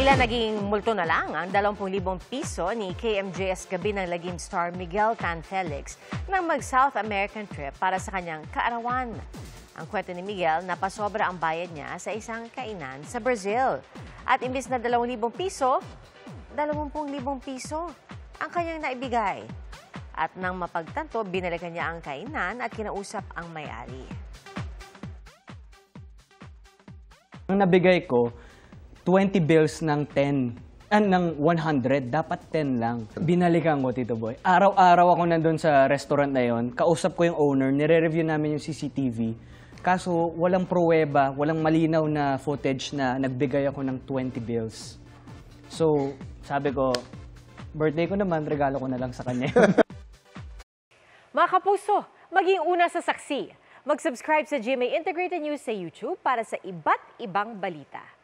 Tila naging multo na lang ang 20,000 piso ni KMJS gabi ng lagim star Miguel Tan Felix nang mag-South American trip para sa kanyang kaarawan. Ang kwento ni Miguel, napasobra ang bayad niya sa isang kainan sa Brazil. At imbis na 2,000 piso, 20,000 piso ang kanyang naibigay. At nang mapagtanto, binalikan niya ang kainan at kinausap ang may-ari. Ang nabigay ko, 20 bills ng 100, dapat 10 lang. Binalikan ko, Tito Boy. Araw-araw ako nandun sa restaurant na yon, kausap ko yung owner, nire-review namin yung CCTV. Kaso walang pruweba, walang malinaw na footage na nagbigay ako ng 20 bills. So, sabi ko, birthday ko naman, regalo ko na lang sa kanya. Mga kapuso, maging una sa saksi. Mag-subscribe sa GMA Integrated News sa YouTube para sa iba't ibang balita.